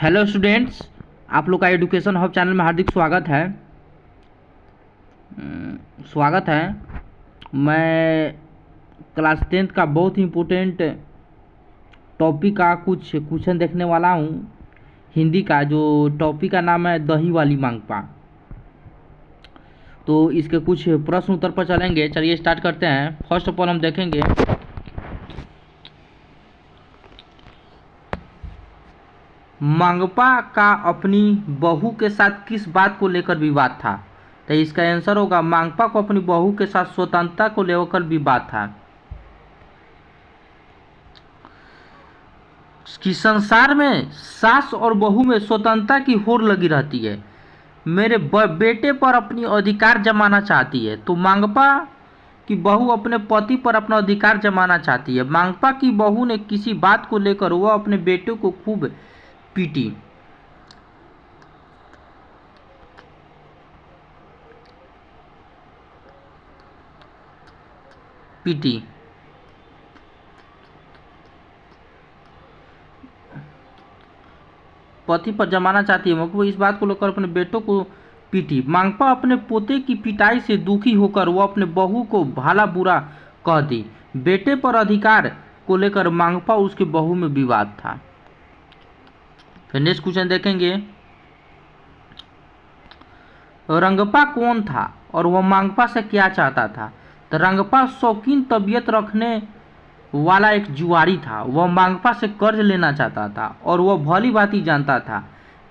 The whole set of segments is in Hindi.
हेलो स्टूडेंट्स, आप लोग का एजुकेशन हब चैनल में हार्दिक स्वागत है। मैं क्लास 10th का बहुत ही इम्पोर्टेंट टॉपिक का कुछ क्वेश्चन देखने वाला हूँ। हिंदी का जो टॉपिक का नाम है दही वाली मांगपा। तो इसके कुछ प्रश्न उत्तर पर चलेंगे। चलिए स्टार्ट करते हैं। फर्स्ट ऑफ ऑल हम देखेंगे मांगपा का अपनी बहू के साथ किस बात को लेकर विवाद था। तो इसका आंसर होगा मांगपा को अपनी बहू के साथ स्वतंत्रता को लेकर विवाद था। कि संसार में सास और बहू में स्वतंत्रता की होड़ लगी रहती है। मेरे बेटे पर अपनी अधिकार जमाना चाहती है। तो मांगपा की बहू अपने पति पर अपना अधिकार जमाना चाहती है। मांगपा की बहू ने किसी बात को लेकर वह अपने बेटे को खूब पीटी। पति पर जमाना चाहती है। वो इस बात को लेकर अपने बेटों को पीटी। मांगपा अपने पोते की पिटाई से दुखी होकर वो अपने बहू को भला बुरा कह दी। बेटे पर अधिकार को लेकर मांगपा उसके बहू में विवाद था। फिर नेक्स्ट क्वेश्चन देखेंगे, रंगपा कौन था और वह मांगपा से क्या चाहता था। तो रंगपा शौकीन तबीयत रखने वाला एक जुआरी था। वह मांगपा से कर्ज लेना चाहता था और वह भली भांति जानता था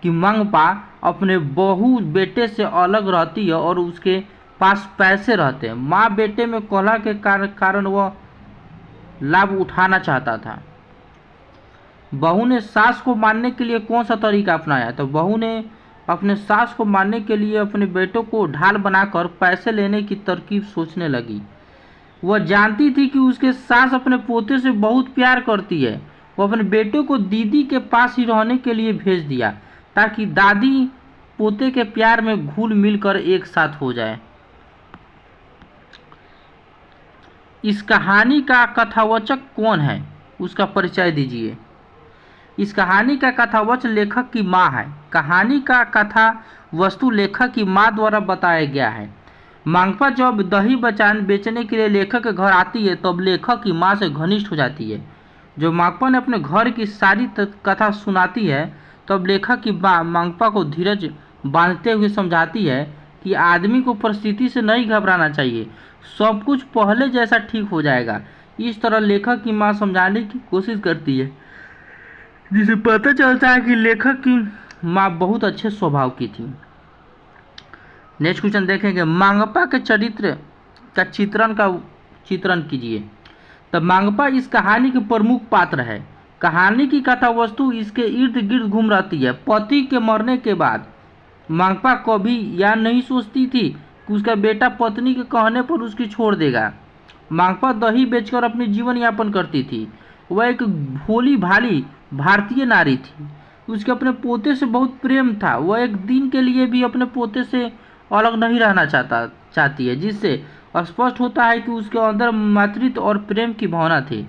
कि मांगपा अपने बहू बेटे से अलग रहती है और उसके पास पैसे रहते हैं। माँ बेटे में कलह के कारण वह लाभ उठाना चाहता था। बहू ने सास को मारने के लिए कौन सा तरीका अपनाया। तो बहू ने अपने सास को मारने के लिए अपने बेटों को ढाल बनाकर पैसे लेने की तरकीब सोचने लगी। वह जानती थी कि उसके सास अपने पोते से बहुत प्यार करती है। वह अपने बेटे को दीदी के पास ही रहने के लिए भेज दिया ताकि दादी पोते के प्यार में घुल मिलकर एक साथ हो जाए। इस कहानी का कथावाचक कौन है, उसका परिचय दीजिए। इस कहानी का कथावाचक लेखक की माँ है। कहानी का कथा वस्तु लेखक की माँ द्वारा बताया गया है। मांगपा जब दही बेचने के लिए लेखक के घर आती है तब लेखक की माँ से घनिष्ठ हो जाती है। जब मांगपा ने अपने घर की सारी कथा सुनाती है तब लेखक की माँ मांगपा को धीरज बांधते हुए समझाती है कि आदमी को परिस्थिति से नहीं घबराना चाहिए, सब कुछ पहले जैसा ठीक हो जाएगा। इस तरह लेखक की माँ समझाने की कोशिश करती है, जिसे पता चलता है कि लेखक की माँ बहुत अच्छे स्वभाव की थी। नेक्स्ट क्वेश्चन देखेंगे, मांगपा के चरित्र का चित्रण कीजिए। तब मांगपा इस कहानी के प्रमुख पात्र है। कहानी की कथा वस्तु इसके इर्द गिर्द घूम रहती है। पति के मरने के बाद मांगपा कभी यह नहीं सोचती थी कि उसका बेटा पत्नी के कहने पर उसकी छोड़ देगा। मांगपा दही बेचकर अपनी जीवन यापन करती थी। वह एक भोली भाली भारतीय नारी थी। उसके अपने पोते से बहुत प्रेम था। वह एक दिन के लिए भी अपने पोते से अलग नहीं रहना चाहती है, जिससे स्पष्ट होता है कि उसके अंदर मातृत्व और प्रेम की भावना थी।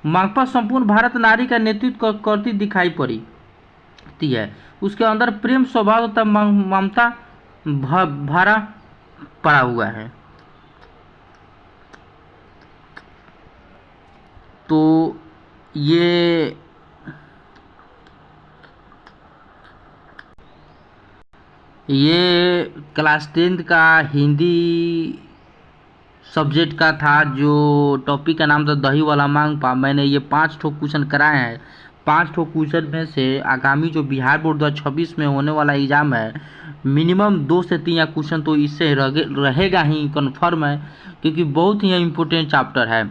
मांगपा संपूर्ण भारत नारी का नेतृत्व करती दिखाई पड़ती है। उसके अंदर प्रेम स्वभाव तथा ममता भरा पड़ा हुआ है। तो ये क्लास 10th का हिंदी सब्जेक्ट का था, जो टॉपिक का नाम था दही वाला मांगपा। मैंने ये 5 ठो क्वेश्चन कराए हैं। 5 ठो क्वेश्चन में से आगामी जो बिहार बोर्ड 2026 में होने वाला एग्ज़ाम है, मिनिमम 2 से 3 क्वेश्चन तो इससे रहेगा ही, कन्फर्म है, क्योंकि बहुत ही इम्पोर्टेंट चैप्टर है।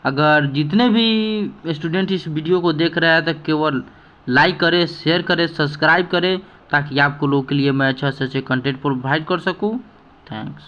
अगर जितने भी स्टूडेंट इस वीडियो को देख रहे हैं तो केवल लाइक करें, शेयर करें, सब्सक्राइब करें, ताकि आपको लोगों के लिए मैं अच्छे से कंटेंट प्रोवाइड कर सकूं। थैंक्स।